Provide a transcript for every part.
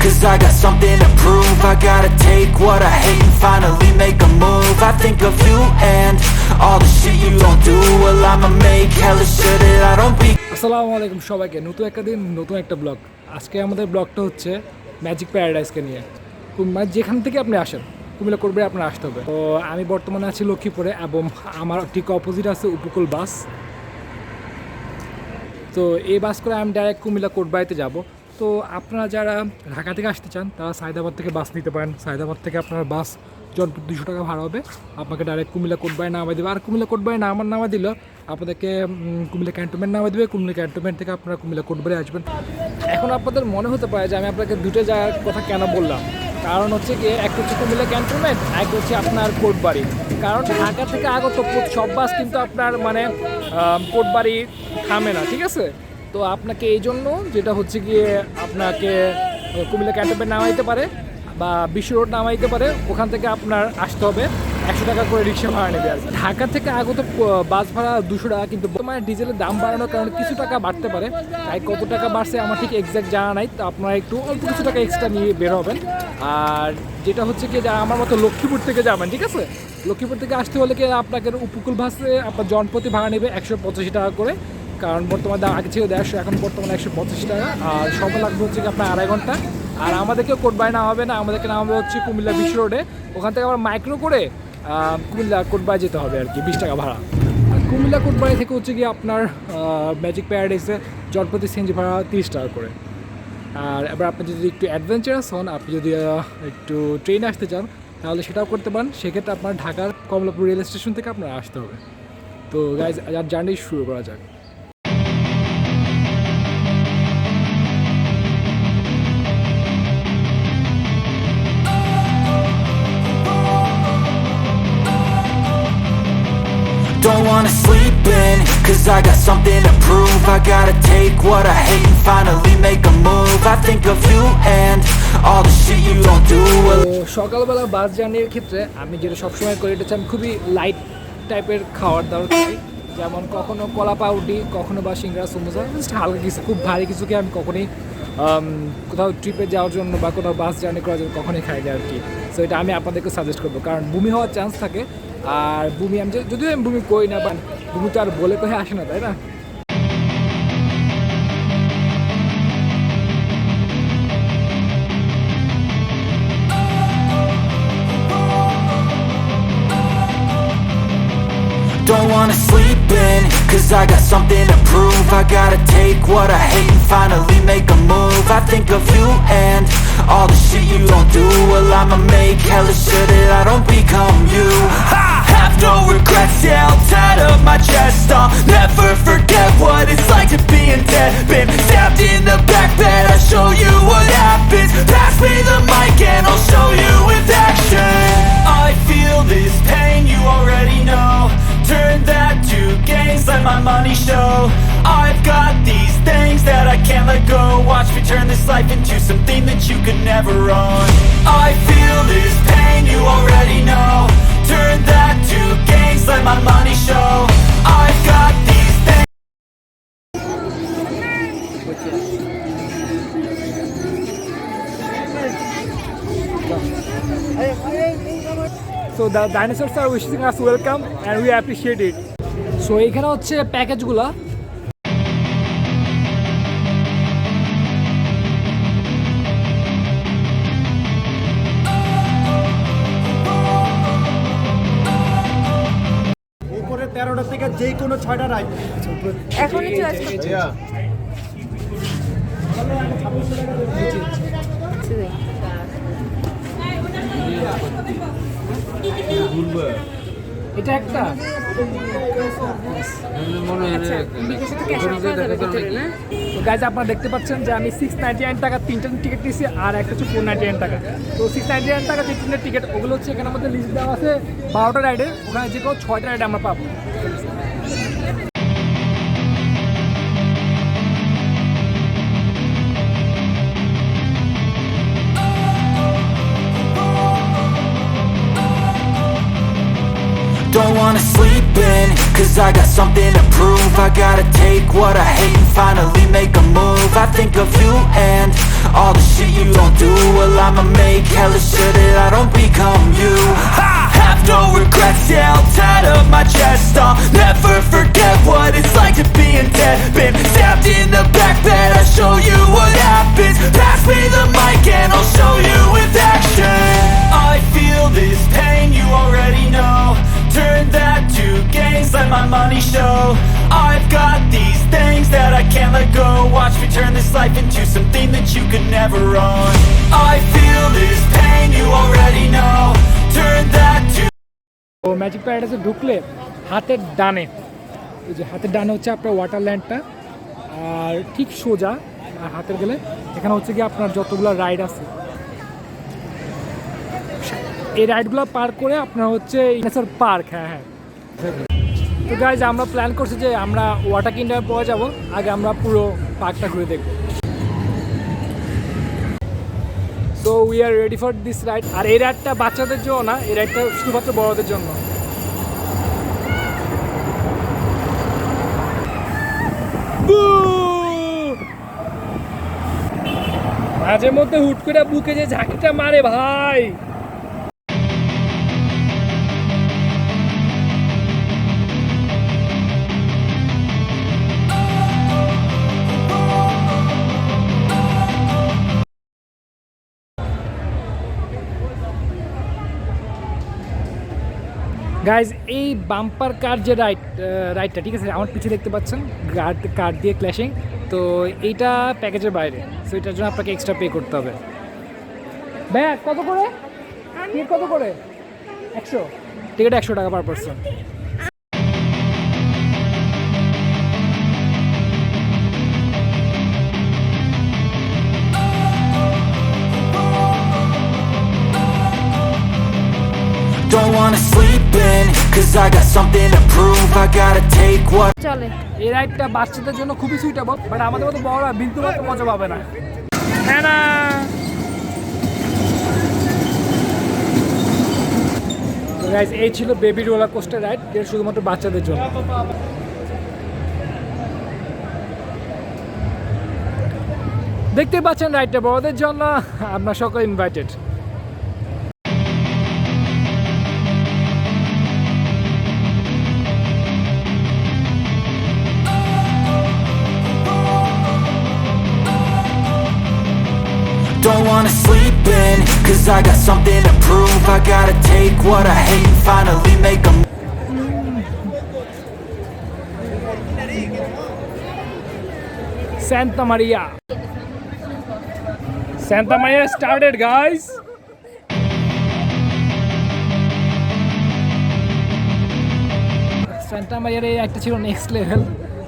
cause I got something to prove. I gotta take what I hate and finally make a move. I think of you and all the shit you don't do. Well, I'ma make hella sure that I don't be. আসসালামু আলাইকুম সবাইকে, নতুন একটা দিন নতুন একটা blog. আজকে আমাদের ব্লগটা হচ্ছে ম্যাজিক প্যারাডাইসকে নিয়ে। মানে যেখান থেকে আপনি আসেন কুমিল্লা কোটবাড়ি আপনার আসতে হবে। তো আমি বর্তমানে আছি লক্ষ্মীপুরে এবং আমার ঠিক অপোজিট আছে উপকূল বাস। তো এই বাস করে আমি ডাইরেক্ট কুমিল্লা কোটবাড়িতে যাব। তো আপনারা যারা ঢাকা থেকে আসতে চান তারা সায়দাবাদ থেকে বাস নিতে পারেন। সায়দাবাদ থেকে আপনার বাস জনপ্রতি 200 টাকা ভাড়া হবে, আপনাকে ডাইরেক্ট কুমিল্লা কোটবাড়ি নামা দেবে। আর কুমিল্লা কোটবাড়ি নামা দিল আপনাদেরকে কুমিল্লা ক্যান্টনমেন্ট নামা দেবে। কুমিল্লা ক্যান্টনমেন্ট থেকে আপনারা কুমিল্লা কোটবাড়ি আসবেন। এখন আপনাদের মনে হতে পারে যে আমি আপনাকে দুটো জায়গার কথা কেন বললাম, কারণ হচ্ছে কি একটা হচ্ছে কুমিল্লা ক্যান্টনমেন্ট, এক হচ্ছে আপনার কোটবাড়ি। কারণ ঢাকা থেকে আগত সব বাস কিন্তু আপনার মানে কোটবাড়ি থামে না, ঠিক আছে? তো আপনাকে এই জন্য যেটা হচ্ছে গিয়ে আপনাকে কুমিল্লা ক্যান্টনমেন্ট নামাইতে পারে বা বিশ্ব রোড নামাইতে পারে, ওখান থেকে আপনার আসতে হবে। 100 টাকা করে রিক্সা ভাড়া নেবে। আর ঢাকা থেকে আগত বাস ভাড়া 200 টাকা, কিন্তু বর্তমানে ডিজেলের দাম বাড়ানোর কারণে কিছু টাকা বাড়তে পারে। তাই কত টাকা বাড়ছে আমার ঠিক এক্স্যাক্ট জানা নাই। তো আপনারা একটু অল্প কিছু টাকা এক্সট্রা নিয়ে বের হবেন। আর যেটা হচ্ছে কি যারা আমার মতো লক্ষ্মীপুর থেকে যাবেন, ঠিক আছে, লক্ষ্মীপুর থেকে আসতে হলে কি আপনাকে উপকূল বাসে আপনার জনপ্রতি ভাড়া নেবে 185 টাকা করে। কারণ বর্তমানে আগে ছিল 150, এখন বর্তমানে 185 টাকা। আর সময় লাগবে হচ্ছে কি আপনার 2.5 ঘন্টা। আর আমাদেরকে কোটবাড়ি নামাবে না, আমাদেরকে নামাবে হচ্ছে কুমিল্লা বিশ্ব রোডে। ওখান থেকে আবার মাইক্রো করে কুমিল্লা কোটবাড়ি যেতে হবে আর কি, 20 টাকা ভাড়া। আর কুমিল্লা কোটবাড়ি থেকে হচ্ছে কি আপনার ম্যাজিক প্যারাডাইসে জনপ্রতি সিএনজি ভাড়া 30 টাকা করে। আর এবার আপনি যদি একটু অ্যাডভেঞ্চারাস হন, আপনি যদি একটু ট্রেনে আসতে চান তাহলে সেটাও করতে পারেন। সেক্ষেত্রে আপনার ঢাকার কমলাপুর রেল স্টেশন থেকে আপনার আসতে হবে। তো গাইজ আর জার্নি শুরু করা যাক। Don't wanna sleep in, cause I got something to prove. I gotta take what I hate and finally make a move. I think of you and all the shit you don't do. সকালবেলা বাস জার্নির ক্ষেত্রে আমি যেটা সবসময় করি, এটা হচ্ছে আমি খুবই লাইট টাইপের খাওয়ার দাওয়ার খাই। যেমন কখনো কলা পাউরুটি, কখনো বা সিঙ্গারা সমোসা, জাস্ট হালকা কিছু। খুব ভারী কিছুকে আমি কখনোই কোথাও ট্রিপে যাওয়ার জন্য বা কোথাও বাস জার্নি করার জন্য কখনোই খাই না আর কি। সো এটা আমি আপনাদেরকে সাজেস্ট করবো, কারণ বমি হওয়ার চান্স থাকে। আর বমি আমি যদিও আমি বমি করি না, বা বমি তো আর বলে কহে আসে না, তাই না? Don't wanna sleep in, cause I got something to prove. I gotta take what I hate and finally make a move. I think of you and all the shit you don't do. Well, I'ma make hella sure that I don't become you. I have no regrets, yeah, I'll tie up my chest. I'll never forget what it's like to be in debt. Been stabbed in the back bed, I'll show you what happens. Pass me the mic and I'll show you with action. I feel this pain, you already know. Turn that to gains, let my money show. I've got these things that I can't let go. Watch me turn this life into something that you could never own. I feel this pain, you already know. Turn that to gains, let my money show. I've got these things. So the dinosaurs are wishing us welcome and we appreciate it. So এখানে হচ্ছে প্যাকেজগুলা। উপরে 13টা থেকে যে কোনো 6টা ride এখনই choice করছি। এটা একটা তো গাইজ আপনারা দেখতে পাচ্ছেন যে আমি 699 টাকা 3টা টিকিট নিয়েছি, আর একটা হচ্ছে 499 টাকা। তো 699 টাকা যে 3টা টিকিট ওগুলো হচ্ছে এখানের মধ্যে লিস্ট দেওয়া আছে 12টা রাইডের। ওখানে যে কোনো 6টা রাইডে আমরা পাবো। Don't wanna sleep in, cause I got something to prove. I gotta take what I hate and finally make a move. I think of you and all the shit you don't do. Well, I'ma make hella sure that I don't become you. I have no regrets, yeah, I'll tie up my chest. I'll never forget what it's like to be in debt. Been stabbed in the back bed, I'll show you what happens. Pass me the mic and I'll show you with action. I feel this pain, you already know. Turn that to gains, let my money show. I've got these things that I can't let go. Watch me turn this life into something that you could never own. I feel this pain, you already know. Turn that to তো magic প্যারাডাইসে ঢুকলে হাতের ডানে, এই যে হাতের ডানে হচ্ছে আপনার ওয়াটারল্যান্ডটা, আর ঠিক সোজা আর হাতের গেলে এখানে হচ্ছে কি আপনার যতগুলো রাইড আছে, এই রাইডগুলো পার করে আপনার হচ্ছে নেচার পার্ক। হ্যাঁ হ্যাঁ, তো গাইজ আমরা প্ল্যান করছি যে আমরা ওয়াটার কিংডমে পৌঁছে যাব, আগে আমরা পুরো পার্কটা ঘুরে দেখব। So we are ready for this ride. আর এই রাইডটা বাচ্চাদের জন্য না, এই রাইডটা শুধুমাত্র বড়দের জন্য। মাঝে মধ্যে হুট করে বুকে যে ঝাঁকিটা মারে ভাই। গাইজ এই বাম্পার কার যে রাইডটা ঠিক আছে, আমার পিছিয়ে দেখতে পাচ্ছেন কার দিয়ে ক্ল্যাশিং, তো এইটা প্যাকেজের বাইরে, সো এটার জন্য আপনাকে এক্সট্রা পে করতে হবে। ভাইয়া কত করে টিকিট, কত করে? 100 টিকিট, 100 টাকা per person. don't wanna sleep in, cause I got something to prove. I gotta take what চলে। এই রাইডটা বাচ্চাদের জন্য খুবই সুইটেবল, বাট আমাদের মতো বড়রা বিন্দু মাত্র মজা পাবে না। হ্যাঁ না, গাইজ এই ছিল বেবি রোলার কোস্টার রাইড, যেটা শুধুমাত্র বাচ্চাদের জন্য। দেখতে পাচ্ছেন রাইডটা বড়দের জন্য, আপনার সকল invited. don't wanna sleep in, cause I got something to prove. I gotta take what I hate and finally make a Santa Maria. Santa Maria started, guys. Santa Maria এই একটা ছিল নেক্সট লেভেল,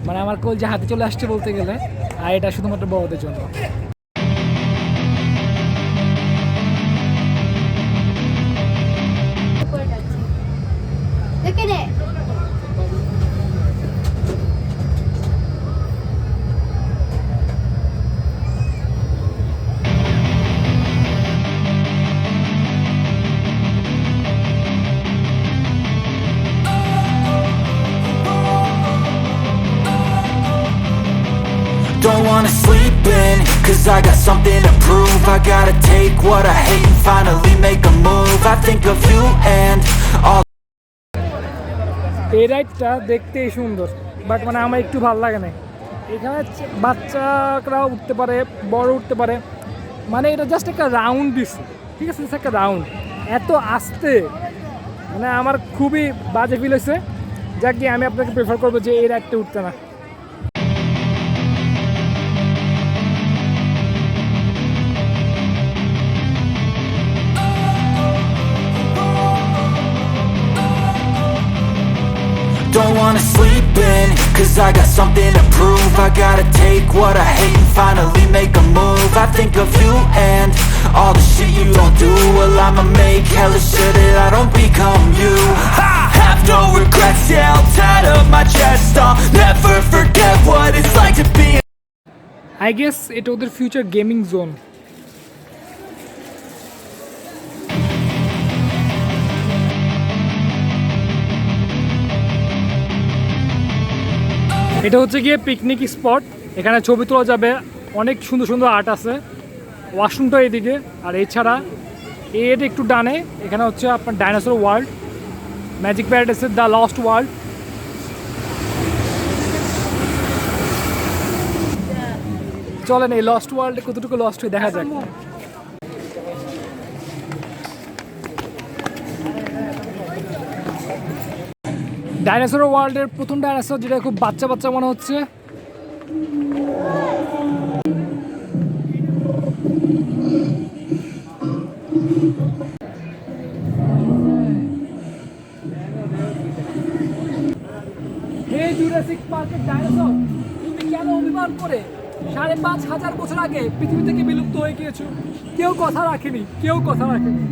মানে আমার কোল যে হাতে চলে আসছে বলতে গেলে, আর এটা শুধুমাত্র বড়দের জন্য। don't wanna sleep in, cause I got something to prove. I gotta take what I hate and finally make a move. I think of you and all. এই রাইডটা দেখতেই সুন্দর, বাট মানে আমার একটু ভালো লাগে না। এখানে বাচ্চারাও উঠতে পারে, বড় উঠতে পারে, মানে এটা জাস্ট একটা রাউন্ড দিচ্ছে, ঠিক আছে, একটা রাউন্ড এত আস্তে, মানে আমার খুবই বাজে ফিল হয়েছে। যাক গিয়ে আমি আপনাকে প্রেফার করবো যে এই রাইডটা উঠতে না। Don't wanna sleep in, cause I got something to prove. I gotta take what I hate and finally make a move. I think of you and all the shit you don't do. Well, I'ma make hella sure that I don't become you. I have no regrets, yeah, I'll tie up my chest. I'll never forget what it's like to be. I guess এটা ওদের future gaming zone. এটা হচ্ছে গিয়ে picnic spot, এখানে ছবি তোলা যাবে, অনেক সুন্দর সুন্দর আর্ট আছে। ওয়াশরুমটা এইদিকে, আর এছাড়া এর একটু ডানে এখানে হচ্ছে আপনার ডাইনোসর ওয়ার্ল্ড, ম্যাজিক প্যারাডাইসের দ্য লস্ট ওয়ার্ল্ড। চলেন এই লস্ট ওয়ার্ল্ডে কতটুকু লস্ট হয়ে দেখা যাক। ডাইনোসর ওয়ার্ল্ডের প্রথম ডাইনোসর, যেটা খুব বাচ্চা বাচ্চা মনে হচ্ছে। এই জুরাসিক পার্কের ডাইনোসর, তুমি কেন অভিমান করে 5,500 বছর আগে পৃথিবী থেকে বিলুপ্ত হয়ে গিয়েছো? কেউ কথা রাখেনি, কেউ কথা রাখেনি।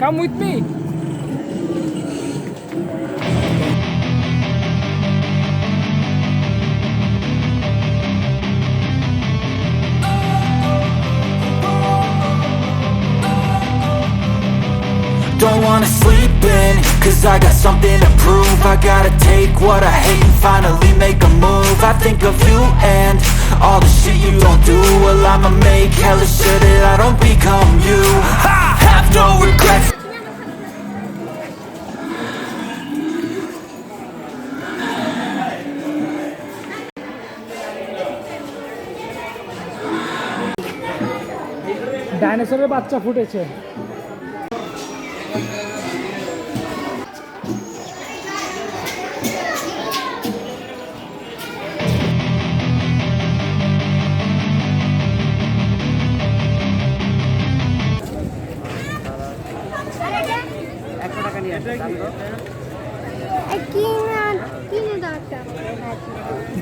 Come with me. Don't wanna sleep in, cause I got something to prove. I gotta take what I hate and finally make a move. I think of you and all the shit you don't do. Well, I'ma make hella sure that I don't become you. I have no regrets. ডাইনোসরের বাচ্চা ফুটেছে।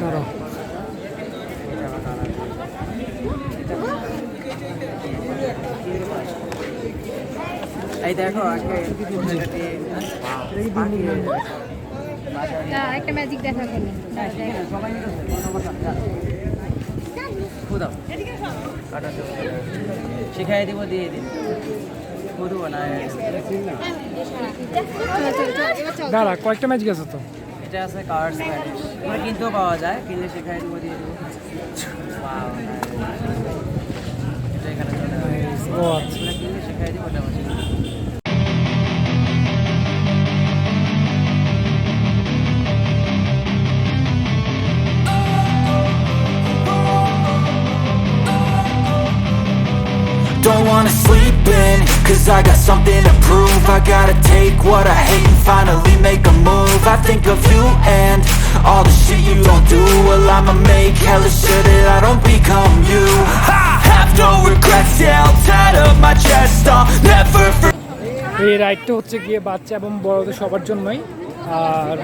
দাঁড়াও, এই দেখো একটা magic দেখা করুন। শিখাই দিব, দিয়ে দিন করবো না। দাঁড়া, কয়েকটা ম্যাজিক আছে তো। এটা আছে কার্ডস ভ্যানিশ, ওটা কিনতেও পাওয়া যায়, কিনলে শিখাই দিব, দিয়ে দিব। এটা এখানে চলে আসে, ও আচ্ছা। ওটা কিনলে শিখাই দিব, ওটা বসে। Don't wanna sleep in, cause I got something to prove. I gotta take what I hate and finally make a move. I think of you and all the shit you don't do. Well, I'ma make hella sure that I don't become you. I have no regrets, yeah, I'll tattle my chest. I'll never forget. এই রাইডটা হচ্ছে গিয়ে বাচ্চা এবং বড়দের সবার জন্যই, আর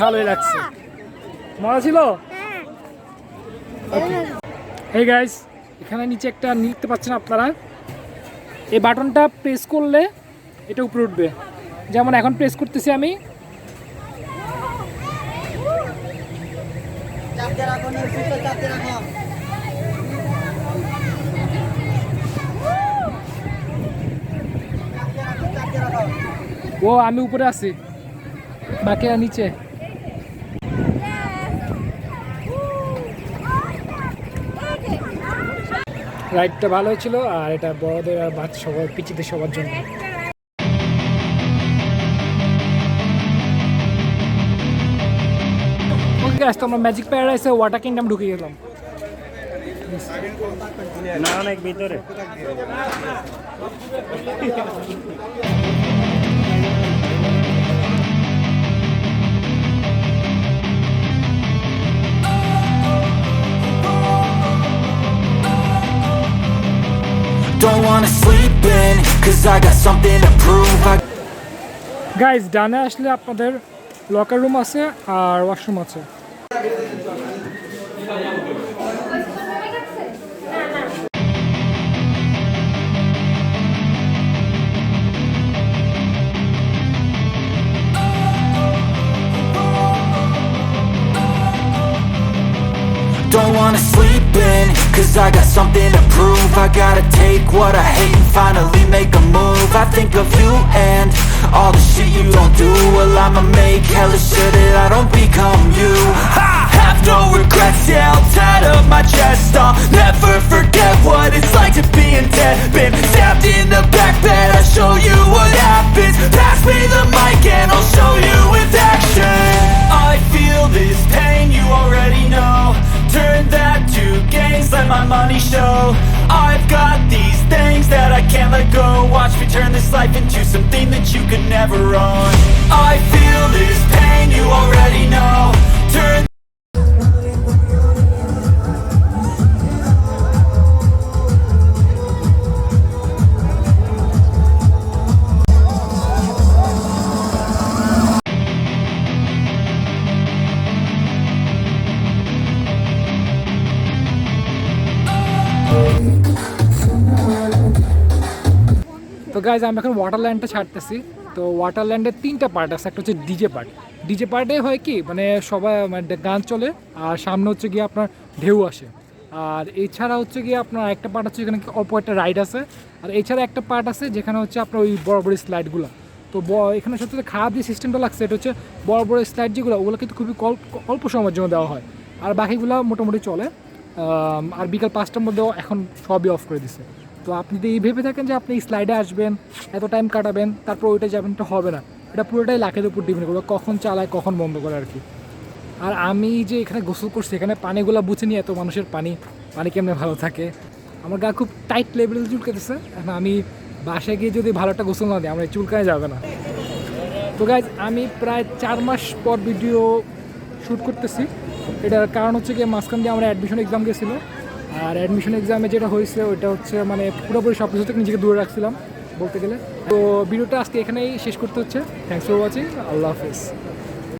ভালোই লাগছে। মজা ছিল। এই গাইস, এখানে নিচে একটা দেখতে পাচ্ছেন আপনারা, এই বাটনটা প্রেস করলে এটা উপরে উঠবে। যেমন এখন প্রেস করতেছি আমি, ও আমি উপরে আছি, বাকিরা নিচে। রাইডটা ভালো হয়েছিল, আর এটা বড়দের আর বাচ্চা সবার, পিচিদের সবার জন্য। ওকে গাইস, তো আমরা ম্যাজিক প্যারাডাইসে ওয়াটার কিংডম ঢুকে গেলাম। না, অনেক ভিতরে। Don't wanna sleep in, cause I got something to prove. Guys, ডানে আসলে আপনাদের লকার রুম আছে আর ওয়াশরুম আছে। wanna sleep in, cause I got something to prove. I gotta take what I hate and finally make a move. I think of you and all the shit you don't do. Well, I'ma make hella sure that I don't become you. I have no regrets, yeah, I'll tie up my chest. I'll never forget what it's like to be in debt. Been stabbed in the back bed, I'll show you what happens. Pass me the mic and I'll show you with action. I feel this pain, you already know. Turn that to gains, let my money show. I've got these things that I can't let go. Watch me turn this life into something that you could never own. I feel this pain, you already know. Turn তো guys আমি এখন ওয়াটারল্যান্ডটা ছাড়তেছি। তো ওয়াটারল্যান্ডের 3টা part আছে। একটা হচ্ছে DJ part. DJ পার্টে হয় কি মানে সবাই মানে গান চলে আর সামনে হচ্ছে গিয়ে আপনার ঢেউ আসে। আর এছাড়া হচ্ছে গিয়ে আপনার একটা পার্ট হচ্ছে এখানে অল্প একটা রাইড আছে। আর এছাড়া একটা পার্ট আছে যেখানে হচ্ছে আপনার ওই বড় বড় স্লাইডগুলো। তো এখানে সবথেকে খারাপ যে সিস্টেমটা লাগছে এটা হচ্ছে বড় বড় স্লাইড যেগুলো ওগুলো কিন্তু খুবই অল্প সময়ের জন্য দেওয়া হয়। আর বাকিগুলো মোটামুটি চলে। আর বিকাল 5টার মধ্যেও এখন সবই অফ করে দিছে। তো আপনি যদি এই ভেবে থাকেন যে আপনি এই স্লাইডে আসবেন, এত টাইম কাটাবেন, তারপর ওইটা যাবেন, তো হবে না। এটা পুরোটাই লাখের উপর ডিপেন্ড করবে কখন চালায় কখন বন্ধ করে আর কি। আর আমি যে এখানে গোসল করছি এখানে পানিগুলো বুঝে নিয়ে এত মানুষের পানি কেমনে ভালো থাকে। আমার গা খুব টাইট লেভেলে চুলকাতেছে। এখন আমি বাসায় গিয়ে যদি ভালো একটা গোসল না দিই আমার চুলকায় যাবে না। তো গাইজ আমি প্রায় 4 মাস পর ভিডিও শ্যুট করতেছি। এটার কারণ হচ্ছে গিয়ে মাঝখান দিয়ে আমরা অ্যাডমিশন এক্সাম গেছিলো। আর অ্যাডমিশন এক্সামে যেটা হয়েছে ওইটা হচ্ছে মানে পুরোপুরি সব কিছু থেকে নিজেকে দূরে রাখছিলাম বলতে গেলে। তো ভিডিওটা আজকে এখানেই শেষ করতে হচ্ছে। Thanks for watching. আল্লাহ হাফেজ।